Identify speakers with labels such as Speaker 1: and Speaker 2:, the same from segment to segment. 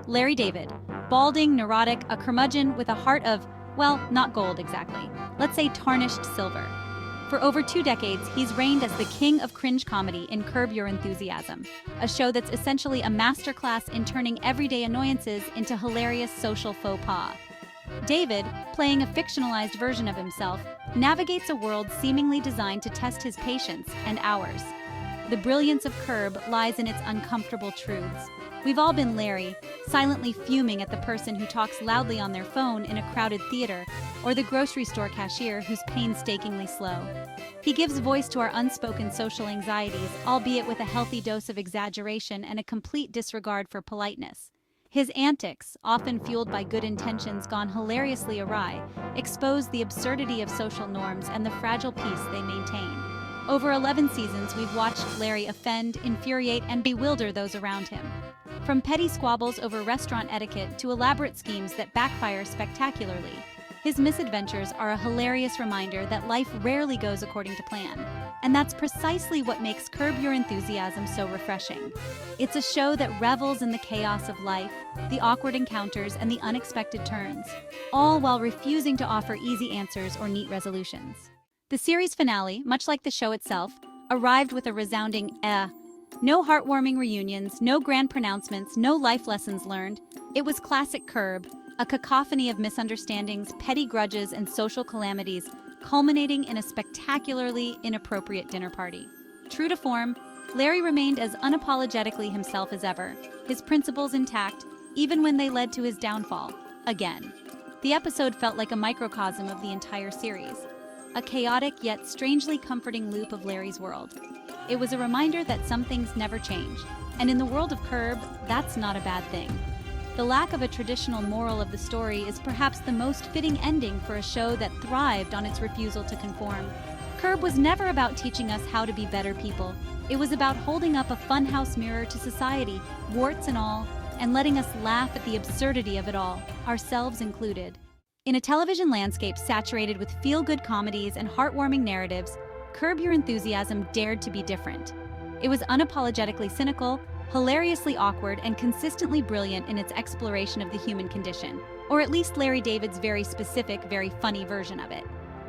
Speaker 1: Larry David. Balding, neurotic, a curmudgeon with a heart of, well, not gold exactly. Let's say tarnished silver. For over 2 decades, he's reigned as the king of cringe comedy in Curb Your Enthusiasm, a show that's essentially a masterclass in turning everyday annoyances into hilarious social faux pas. David, playing a fictionalized version of himself, navigates a world seemingly designed to test his patience and ours. The brilliance of Curb lies in its uncomfortable truths. We've all been Larry, silently fuming at the person who talks loudly on their phone in a crowded theater, or the grocery store cashier who's painstakingly slow. He gives voice to our unspoken social anxieties, albeit with a healthy dose of exaggeration and a complete disregard for politeness. His antics, often fueled by good intentions gone hilariously awry, expose the absurdity of social norms and the fragile peace they maintain. Over 11 seasons, we've watched Larry offend, infuriate, and bewilder those around him. From petty squabbles over restaurant etiquette to elaborate schemes that backfire spectacularly, his misadventures are a hilarious reminder that life rarely goes according to plan. And that's precisely what makes Curb Your Enthusiasm so refreshing. It's a show that revels in the chaos of life, the awkward encounters, and the unexpected turns, all while refusing to offer easy answers or neat resolutions. The series finale, much like the show itself, arrived with a resounding No heartwarming reunions, no grand pronouncements, no life lessons learned. It was classic Curb, a cacophony of misunderstandings, petty grudges, and social calamities, culminating in a spectacularly inappropriate dinner party. True to form, Larry remained as unapologetically himself as ever, his principles intact, even when they led to his downfall, again. The episode felt like a microcosm of the entire series, a chaotic yet strangely comforting loop of Larry's world. It was a reminder that some things never change, and in the world of Curb, that's not a bad thing. The lack of a traditional moral of the story is perhaps the most fitting ending for a show that thrived on its refusal to conform. Curb was never about teaching us how to be better people. It was about holding up a funhouse mirror to society, warts and all, and letting us laugh at the absurdity of it all, ourselves included. In a television landscape saturated with feel-good comedies and heartwarming narratives, Curb Your Enthusiasm dared to be different. It was unapologetically cynical, hilariously awkward, and consistently brilliant in its exploration of the human condition, or at least Larry David's very specific, very funny version of it.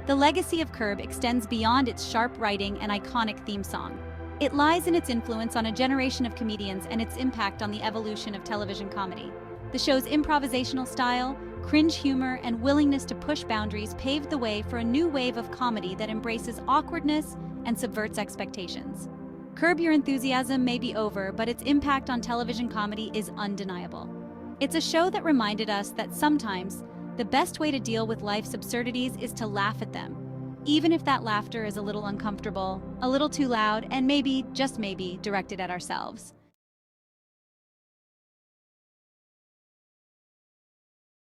Speaker 1: The legacy of Curb extends beyond its sharp writing and iconic theme song. It lies in its influence on a generation of comedians and its impact on the evolution of television comedy. The show's improvisational style, cringe humor, and willingness to push boundaries paved the way for a new wave of comedy that embraces awkwardness and subverts expectations. Curb Your Enthusiasm may be over, but its impact on television comedy is undeniable. It's a show that reminded us that sometimes the best way to deal with life's absurdities is to laugh at them, even if that laughter is a little uncomfortable, a little too loud, and maybe, just maybe, directed at ourselves.